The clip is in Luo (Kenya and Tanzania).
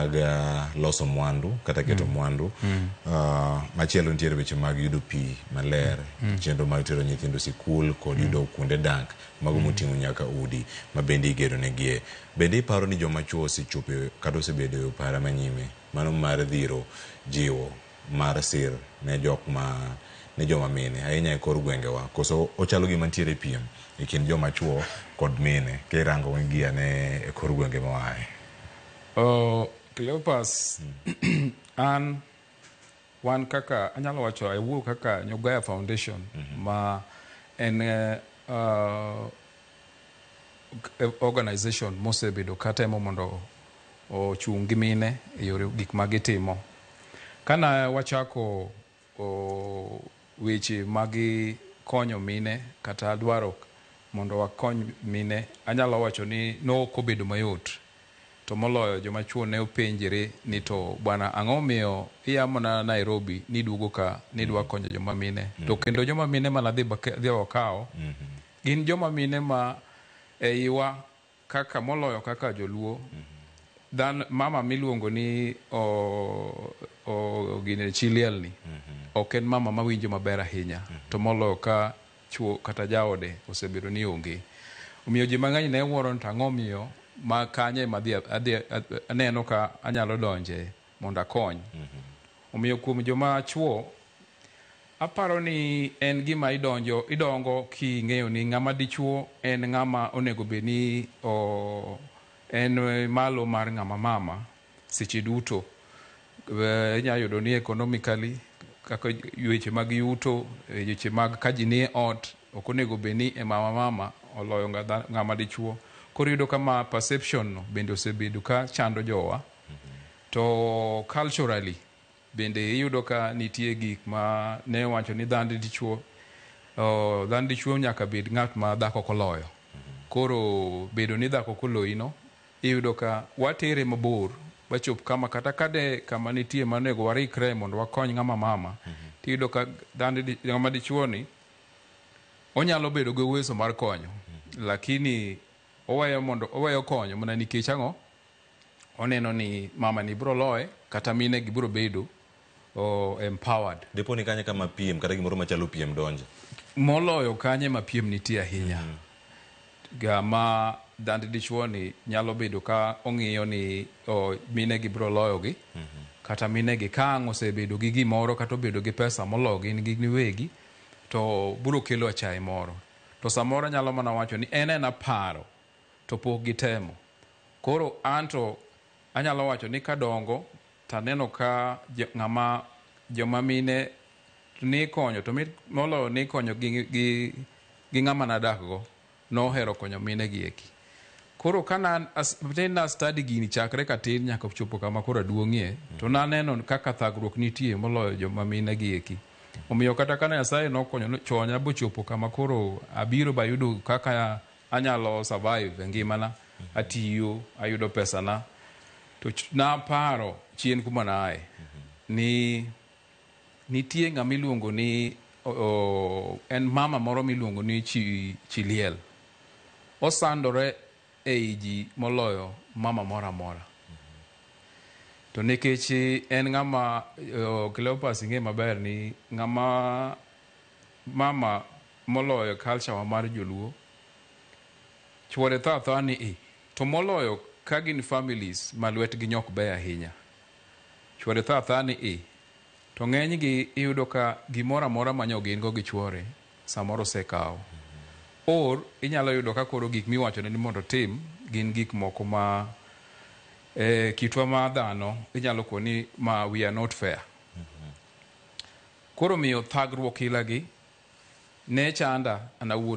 mag loso mwandu kata keto mwandu. Machielo nitiere weche mag yudo pi maler, chenro mag tero nyithindo sikul kod yudo kuonde dak mago moting'o nyaka udi ma bende igero negie. Bende iparo ni joma chuo osechopo kata osebedo e opara manyime mano mar dhiro jiwo mar sir ne joma mine ahinya e kor gwengewa, koso ochalo gima nitiere piem e kind joma chuo kod mine kirango gia ne e kor gwenge mawae? Cleopas, wan kaka anyalo wacho awuo kaka Nyogaya Foundation ma en organization mosebedo katemo mondo ochung gi mine e yore gik ma gitimo. Kana wachako weche magi konyo mine kata dwaro mondo wakony mine, anyalo wacho ni ok obedo mayot, to moloyo joma chuo ne openjere ni to bwana ang'o miyo iamona Nairobi ni duogo ka ni dwa konyo joma mine, to kendo joma mine mana dhi wakawo gin joma mine ma eiwa kaka moloyo kaka joluo. Mama miluongo ni gine Chiliel ni ok en mama mawinjo maber ahinya, to moloyo ka chuo kata jaode osebedo ni onge. Omiyo ji mang'eny ne wuoro ni ang'o miyo ma kanye madhi aneno ka anyalo donje mondo akony. Omiyo kuom joma chuo aparo ni en gima idongo king'eyo ni ng'ama dichuo en ng'ama onego bed ni en malo mar ng'ama mama seche duto. Inyalo yudo ni economically kaka weche mag yuto, weche mag kaji ni ot ok onego bed ni mama oloyo ng'ama dichuo. Koro yudo kama perception no bende osebedo ka chando jowa. To culturally bende iyudo ka nitie gik ma ne wacho ni dhand dichuo nyaka bed ng'at ma dhako koloyo. Koro bedo ni dhako koloyi no iyudo ka watere mabor bachop kama kata kade kama nitie manego warikre mondo wakony ng'ama mama. Tiyudo ka ng'ama dichuo ni onyalo bedo gi uwezo mar konyo, lakini oweyo konyo mana nikech ang'o, oneno ni mama ni biro loye kata mine gi biro bedo empowered. Depo ni kanye kama piem kata gimoro machalo piem donje? Moloyo kanye ma piem nitie ahinya. Gama dhand dichuo ni nyalo bedo ka ong'iyo ni mine gi biro loyo gi, kata mine gi ka ang' osebedo gi gimoro kata obedo gi pesa moloyo gin giwegi, to biro kelo achai moro. To samoro nyalo mana wacho ni en paro to pok gitemo. Koro anto anyalo wacho ni kadongo taneno ka joma mine ni konyo, to moloyo ni konyo gi ng'ama nadakgo nohero konyo mine gi eki. Koro kana na study gini chakre katin nyaka chopo kama koro aduong'ie, to naneno kaka thagruok nitie moloyo joma mine gi eki. Omiyo kata kana Nyasaye nokonyo chonya bochopo kama koro abiro bayudo kaka anyalo survive e ngimana, atiyo, ayudo pesana, to naparo chien kuma nae ni nitie ng'ama iluongo ni en mama moro miluongo ni Chiliel. Osandore ei ji moloyo mama mora mora. To nikech en ng'ama Cleopas ing'e maber ni ng'ama mama moloyo culture mar joluo chuore tha ni to moloyo ka gin families ma lwetgi nyok be ahinya. Chuore tha ni to ng'eny gi iyudo ka gimoro amora manyo gin go gi chuore samoro sekawo. Or inyalo yudo ka koro gik miwacho ni mondo tim gin gik moko ma kitwa ma dhano inyalo koni ma we are not fair. Koro miyo thagruok ilagi ne chanda an awuon.